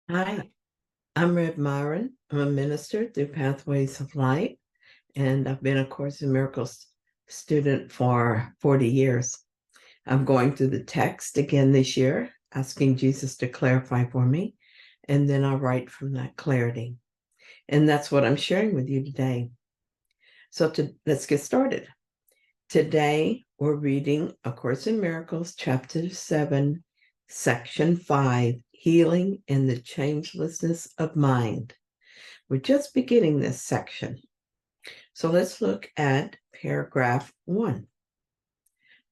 Hi, I'm Rev Myron. I'm a minister through Pathways of Light, and I've been a Course in Miracles student for 40 years. I'm going through the text again this year, asking Jesus to clarify for me, and then I write from that clarity. And that's what I'm sharing with you today. Let's get started. Today, we're reading A Course in Miracles, Chapter 7, Section 5, Healing in the Changelessness of Mind. We're just beginning this section. So let's look at paragraph 1.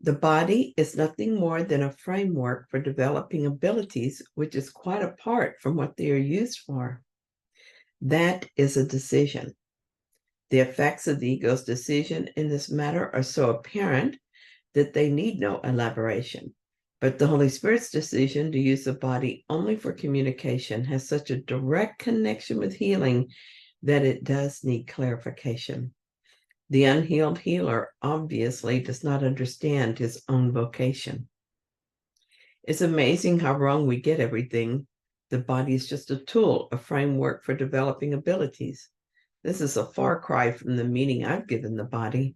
The body is nothing more than a framework for developing abilities, which is quite apart from what they are used for. That is a decision. The effects of the ego's decision in this matter are so apparent that they need no elaboration. But the Holy Spirit's decision to use the body only for communication has such a direct connection with healing that it does need clarification. The unhealed healer obviously does not understand his own vocation. It's amazing how wrong we get everything. The body is just a tool, a framework for developing abilities. This is a far cry from the meaning I've given the body.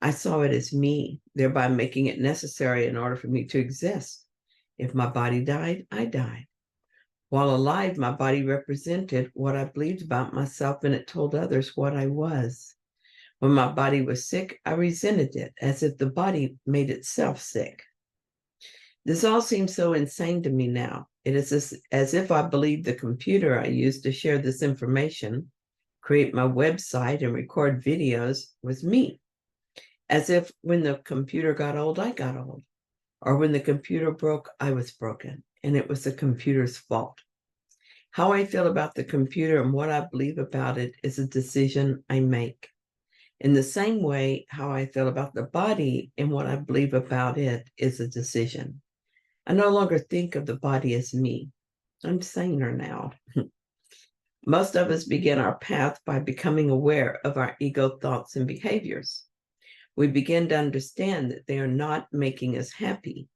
I saw it as me, thereby making it necessary in order for me to exist. If my body died, I died. While alive, my body represented what I believed about myself, and it told others what I was. When my body was sick, I resented it, as if the body made itself sick. This all seems so insane to me now. It is as if I believed the computer I used to share this information, create my website, and record videos was me. As if when the computer got old, I got old. Or when the computer broke, I was broken, and it was the computer's fault. How I feel about the computer and what I believe about it is a decision I make. In the same way, how I feel about the body and what I believe about it is a decision. I no longer think of the body as me. I'm saner now. Most of us begin our path by becoming aware of our ego thoughts and behaviors. We begin to understand that they are not making us happy.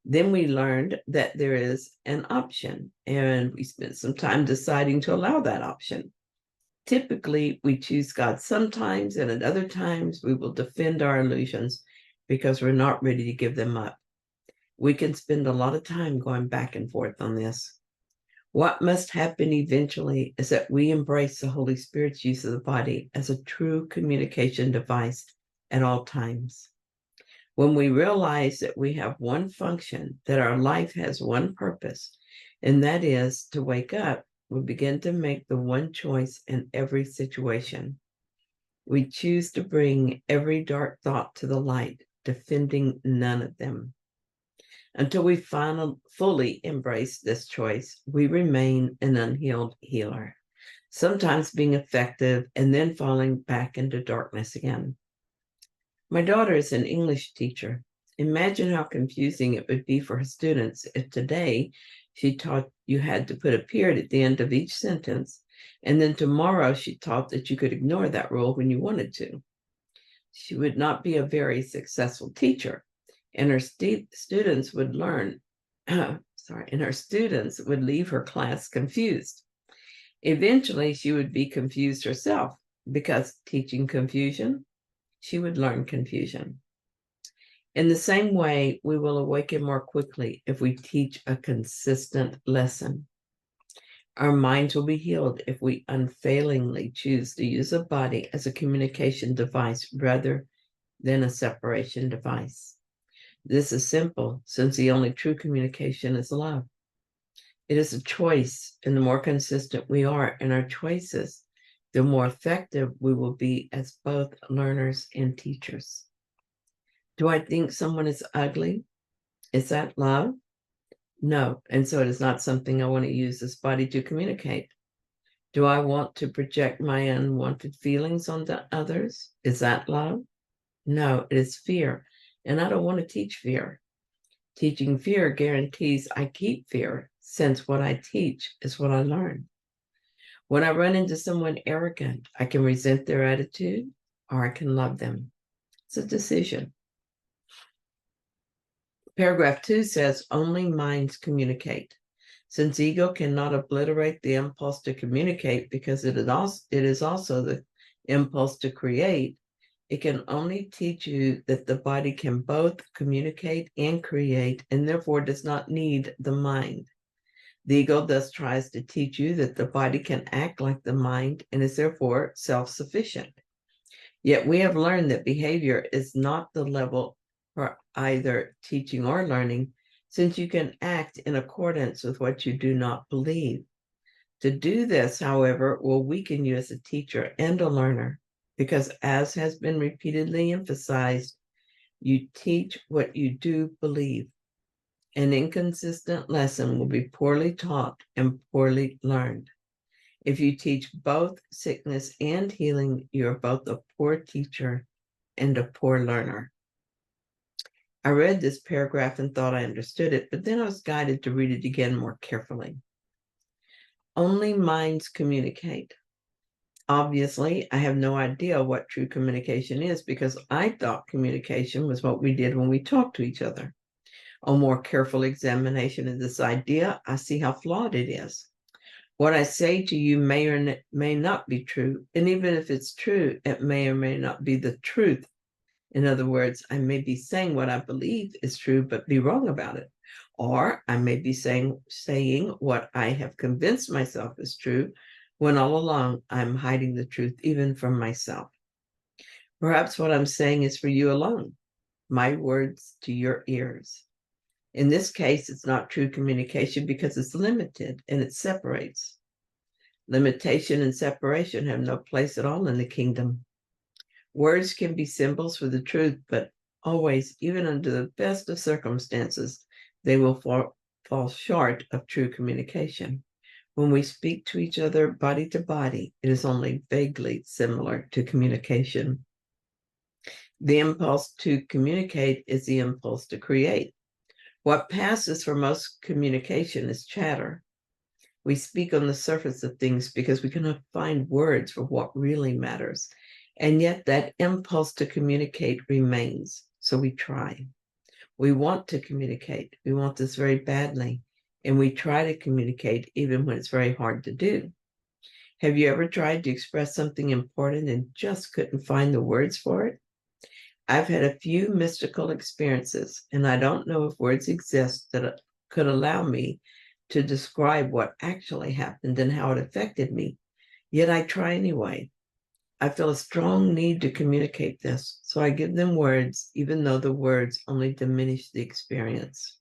Then we learned that there is an option, and we spent some time deciding to allow that option. Typically, we choose God sometimes, and at other times, we will defend our illusions because we're not ready to give them up. We can spend a lot of time going back and forth on this. What must happen eventually is that we embrace the Holy Spirit's use of the body as a true communication device at all times. When we realize that we have one function, that our life has one purpose, and that is to wake up, we begin to make the one choice in every situation. We choose to bring every dark thought to the light, defending none of them. Until we fully embrace this choice, we remain an unhealed healer, sometimes being effective and then falling back into darkness again. My daughter is an English teacher. Imagine how confusing it would be for her students if today she taught you had to put a period at the end of each sentence, and then tomorrow she taught that you could ignore that rule when you wanted to. She would not be a very successful teacher, and her students would and her students would leave her class confused. Eventually, she would be confused herself because teaching confusion, she would learn confusion. In the same way, we will awaken more quickly if we teach a consistent lesson. Our minds will be healed if we unfailingly choose to use a body as a communication device rather than a separation device. This is simple, since the only true communication is love. It is a choice, and the more consistent we are in our choices, the more effective we will be as both learners and teachers. Do I think someone is ugly? Is that love? No, and so it is not something I want to use this body to communicate. Do I want to project my unwanted feelings onto others? Is that love? No, it is fear, and I don't want to teach fear. Teaching fear guarantees I keep fear, since what I teach is what I learn. When I run into someone arrogant, I can resent their attitude or I can love them. It's a decision. Paragraph 2 says only minds communicate. Since ego cannot obliterate the impulse to communicate because it is also the impulse to create, it can only teach you that the body can both communicate and create, and therefore does not need the mind. The ego thus tries to teach you that the body can act like the mind and is therefore self-sufficient. Yet we have learned that behavior is not the level for either teaching or learning, since you can act in accordance with what you do not believe. To do this, however, will weaken you as a teacher and a learner, because as has been repeatedly emphasized, you teach what you do believe. An inconsistent lesson will be poorly taught and poorly learned. If you teach both sickness and healing, you're both a poor teacher and a poor learner. I read this paragraph and thought I understood it, but then I was guided to read it again more carefully. Only minds communicate. Obviously, I have no idea what true communication is because I thought communication was what we did when we talked to each other. On more careful examination of this idea, I see how flawed it is. What I say to you may or may not be true, and even if it's true, it may or may not be the truth. In other words, I may be saying what I believe is true, but be wrong about it. Or I may be saying what I have convinced myself is true, when all along I'm hiding the truth even from myself. Perhaps what I'm saying is for you alone, my words to your ears. In this case, it's not true communication because it's limited and it separates. Limitation and separation have no place at all in the kingdom. Words can be symbols for the truth, but always, even under the best of circumstances, they will fall short of true communication. When we speak to each other body to body, it is only vaguely similar to communication. The impulse to communicate is the impulse to create. What passes for most communication is chatter. We speak on the surface of things because we cannot find words for what really matters. And yet that impulse to communicate remains. So we try. We want to communicate. We want this very badly. And we try to communicate even when it's very hard to do. Have you ever tried to express something important and just couldn't find the words for it? I've had a few mystical experiences, and I don't know if words exist that could allow me to describe what actually happened and how it affected me. Yet I try anyway. I feel a strong need to communicate this, so I give them words, even though the words only diminish the experience.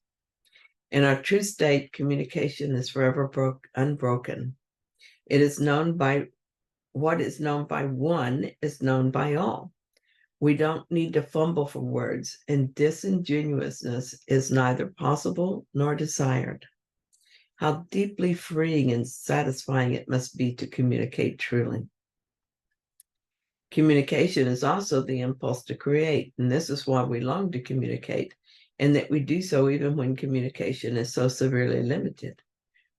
In our true state, communication is forever unbroken. It is known by what is known by one is known by all. We don't need to fumble for words, and disingenuousness is neither possible nor desired. How deeply freeing and satisfying it must be to communicate truly. Communication is also the impulse to create, and this is why we long to communicate, and that we do so even when communication is so severely limited.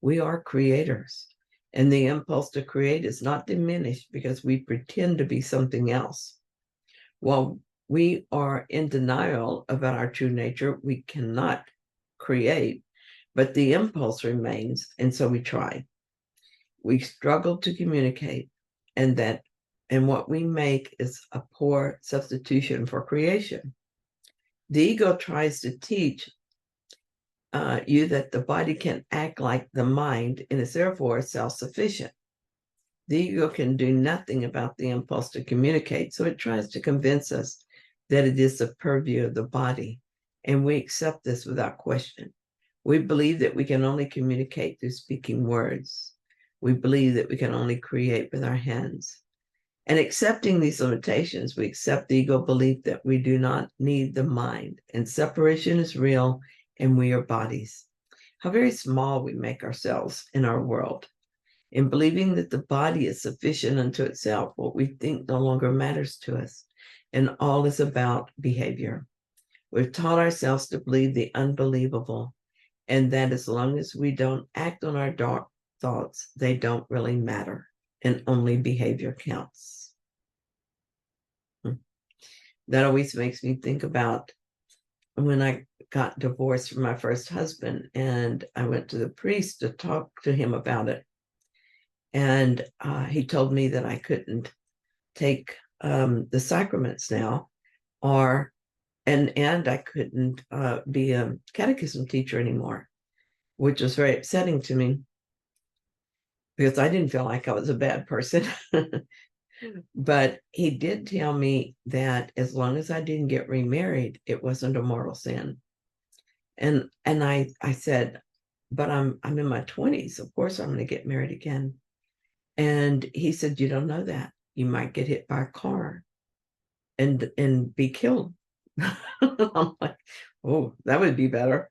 We are creators, and the impulse to create is not diminished because we pretend to be something else. While we are in denial about our true nature, we cannot create, but the impulse remains, and so we try. We struggle to communicate, and what we make is a poor substitution for creation. The ego tries to teach you that the body can act like the mind and is therefore self-sufficient. The ego can do nothing about the impulse to communicate, so it tries to convince us that it is the purview of the body, and we accept this without question. We believe that we can only communicate through speaking words. We believe that we can only create with our hands. And accepting these limitations, we accept the ego belief that we do not need the mind, and separation is real, and we are bodies. How very small we make ourselves in our world. In believing that the body is sufficient unto itself, what we think no longer matters to us, and all is about behavior. We've taught ourselves to believe the unbelievable, and that as long as we don't act on our dark thoughts, they don't really matter, and only behavior counts. That always makes me think about when I got divorced from my first husband, and I went to the priest to talk to him about it. And he told me that I couldn't take the sacraments now, and I couldn't be a catechism teacher anymore, which was very upsetting to me because I didn't feel like I was a bad person. But he did tell me that as long as I didn't get remarried, it wasn't a mortal sin. And I said, but I'm in my 20s. Of course I'm going to get married again. And he said, you don't know that. You might get hit by a car and be killed. I'm like, oh, that would be better.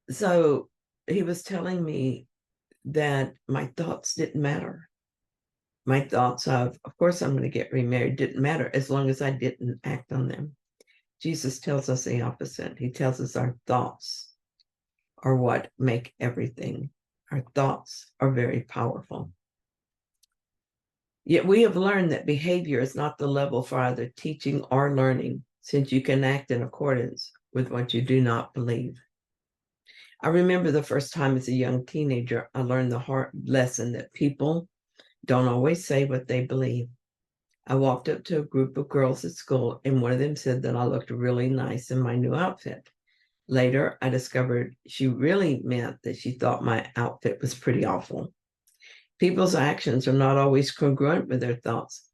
So he was telling me that my thoughts didn't matter. My thoughts of course I'm going to get remarried, didn't matter as long as I didn't act on them. Jesus tells us the opposite. He tells us our thoughts are what make everything. Our thoughts are very powerful. Yet we have learned that behavior is not the level for either teaching or learning, since you can act in accordance with what you do not believe. I remember the first time as a young teenager, I learned the hard lesson that people don't always say what they believe. I walked up to a group of girls at school, and one of them said that I looked really nice in my new outfit. Later, I discovered she really meant that she thought my outfit was pretty awful. People's actions are not always congruent with their thoughts.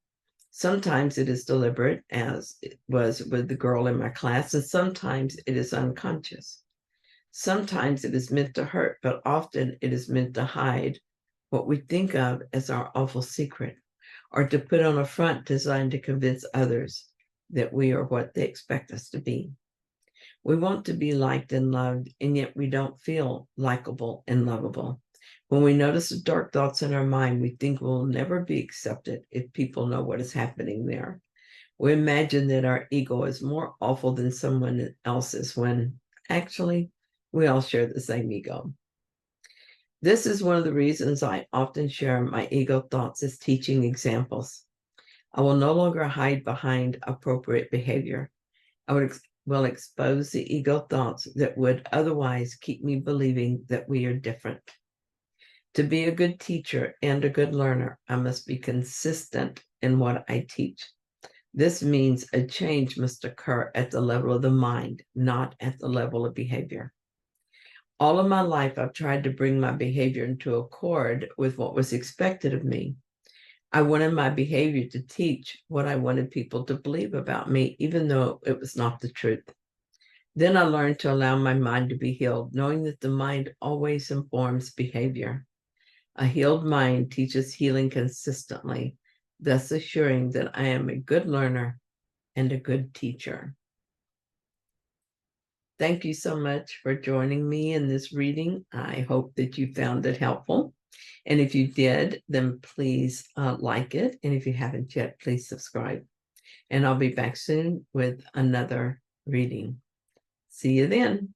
Sometimes it is deliberate, as it was with the girl in my class, and sometimes it is unconscious. Sometimes it is meant to hurt, but often it is meant to hide what we think of as our awful secret, or to put on a front designed to convince others that we are what they expect us to be. We want to be liked and loved, and yet we don't feel likable and lovable. When we notice the dark thoughts in our mind, we think we'll never be accepted if people know what is happening there. We imagine that our ego is more awful than someone else's, when actually we all share the same ego. This is one of the reasons I often share my ego thoughts as teaching examples. I will no longer hide behind appropriate behavior. I will expose the ego thoughts that would otherwise keep me believing that we are different. To be a good teacher and a good learner, I must be consistent in what I teach. This means a change must occur at the level of the mind, not at the level of behavior. All of my life, I've tried to bring my behavior into accord with what was expected of me. I wanted my behavior to teach what I wanted people to believe about me, even though it was not the truth. Then I learned to allow my mind to be healed, knowing that the mind always informs behavior. A healed mind teaches healing consistently, thus assuring that I am a good learner and a good teacher. Thank you so much for joining me in this reading. I hope that you found it helpful. And if you did, then please like it. And if you haven't yet, please subscribe. And I'll be back soon with another reading. See you then.